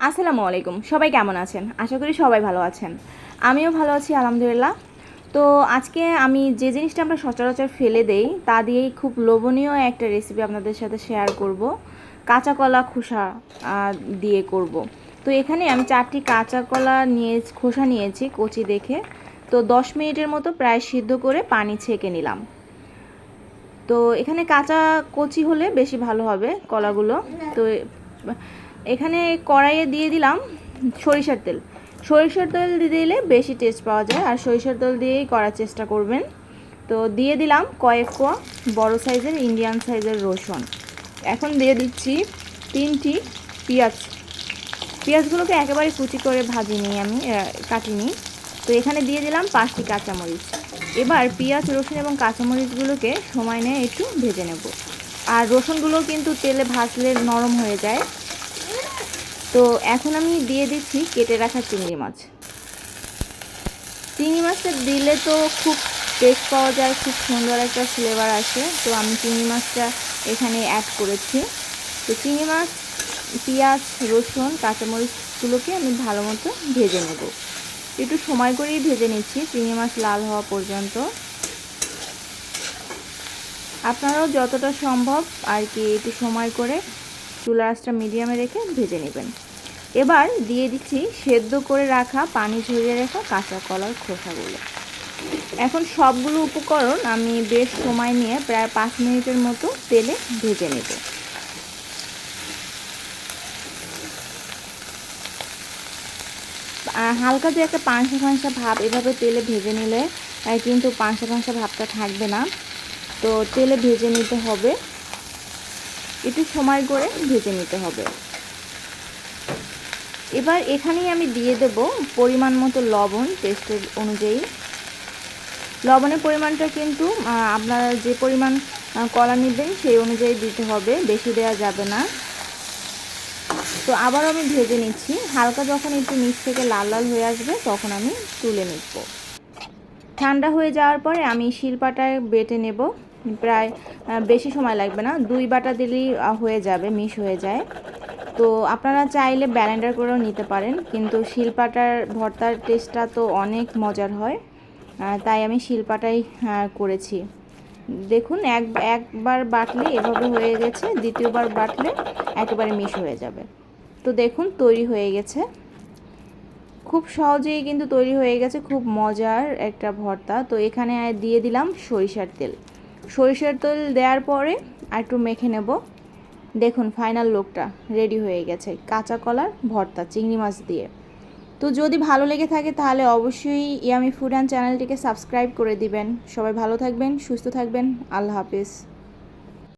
আসসালামু আলাইকুম। সবাই কেমন আছেন? আশা করি সবাই ভালো আছেন। আমিও ভালো আছি আলহামদুলিল্লাহ। তো আজকে আমি যে জিনিসটা আমরা সচরাচর ফেলে দেই তা দিয়েই খুব লোভনীয় একটা রেসিপি আপনাদের সাথে শেয়ার করব। কাঁচা কলা খোসা দিয়ে করব। তো এখানে আমি 4টি কাঁচা কলা খোসা নিয়েছি কচি দেখে। তো 10 মিনিটের মতো প্রায় সিদ্ধ করে পানি ছেঁকে নিলাম। তো এখানে কাঁচা কচি হলে বেশি ভালো হবে কলাগুলো। তো এখানে কড়াইয়ে দিয়ে দিলাম সরিষার তেল। সরিষার তেল দিলে বেশি টেস্ট পাওয়া যায়, আর সরিষার তেল দিয়েই করার চেষ্টা করবেন। তো দিয়ে দিলাম কয়েক কোয়া বড় সাইজের ইন্ডিয়ান সাইজের রসুন। এখন দিয়ে দিচ্ছি 3টি পেঁয়াজ। পেঁয়াজগুলোকে একেবারে কুচি করে ভাজিনি, আমি কাটিনি। তো এখানে দিয়ে দিলাম 5টি কাঁচামরিচ। এবার পেঁয়াজ, রসুন এবং কাঁচামরিচগুলোকে সময় নিয়ে একটু ভেজে নেব। আর রসুনগুলো কিন্তু তেলে ভাজলে নরম হয়ে যায়। তো এখন আমি দিয়ে দিচ্ছি কেটে রাখা চিংড়ি মাছ। চিংড়ি মাছটা দিলে তো খুব টেস্ট পাওয়া যায়, খুব সুন্দর একটা ফ্লেভার আসে। তো আমি চিংড়ি মাছটা এখানে অ্যাড করেছি। তো চিংড়ি মাছ, পেঁয়াজ, রসুন, কাঁচামরিচগুলোকে আমি ভালো মতো ভেজে নেব। একটু সময় করেই ভেজে নিচ্ছি চিংড়ি মাছ লাল হওয়া পর্যন্ত। আপনারাও যতটা সম্ভব আর কি একটু সময় করে চুলার আঁচটা মিডিয়ামে রেখে ভেজে নেবেন। এবার দিয়ে দিচ্ছি সেদ্ধ করে রাখা, পানি ঝরিয়ে রাখা কাঁচা কলার খোসাগুলো। এখন সবগুলো উপকরণ আমি বেশ সময় নিয়ে প্রায় 5 মিনিটের মতো তেলে ভেজে নেব। হালকা যে একটা পাঁচা পাঁচা ভাব, এভাবে তেলে ভেজে নিলে কিন্তু পাঁচা পাঁচা ভাবটা থাকবে না। তো তেলে ভেজে নিতে হবে, একটু সময় করে ভেজে নিতে হবে। এবার এখানেই আমি দিয়ে দেব পরিমাণ মতো লবণ, টেস্টের অনুযায়ী। লবণের পরিমাণটা কিন্তু আপনারা যে পরিমাণ কলা নেবেন সেই অনুযায়ী দিতে হবে, বেশি দেওয়া যাবে না। তো আবার আমি ভেজে নিচ্ছি। হালকা যখন একটু নিচ থেকে লাল লাল হয়ে আসবে তখন আমি তুলে নিব। ঠান্ডা হয়ে যাওয়ার পরে আমি শিলপাটায় বেটে নেব। প্রায় বেশি সময় লাগবে না, 2 বাটা দিলেই হয়ে যাবে, মিশ হয়ে যায়। তো আপনারা চাইলে ব্লেন্ডার করেও নিতে পারেন, কিন্তু শিলপাটার ভর্তার টেস্টটা তো অনেক মজার হয়, তাই আমি শিলপাটাই করেছি। দেখুন একবার বাটলে এভাবে হয়ে গেছে, দ্বিতীয়বার বাটলে একেবারে মিশ হয়ে যাবে। তো দেখুন তৈরি হয়ে গেছে, খুব সহজেই কিন্তু তৈরি হয়ে গেছে, খুব মজার একটা ভর্তা। তো এখানে দিয়ে দিলাম সরিষার তেল। সরিষার তেল দেওয়ার পরে আর একটু মেখে নেব। দেখুন ফাইনাল লুকটা রেডি হয়ে গেছে, কাঁচা কলার ভর্তা চিংড়ি মাছ দিয়ে। তো যদি ভালো লেগে থাকে তাহলে অবশ্যই ইয়ামি ফুড অ্যান্ড চ্যানেলটিকে সাবস্ক্রাইব করে দিবেন। সবাই ভালো থাকবেন, সুস্থ থাকবেন। আল্লাহ হাফিজ।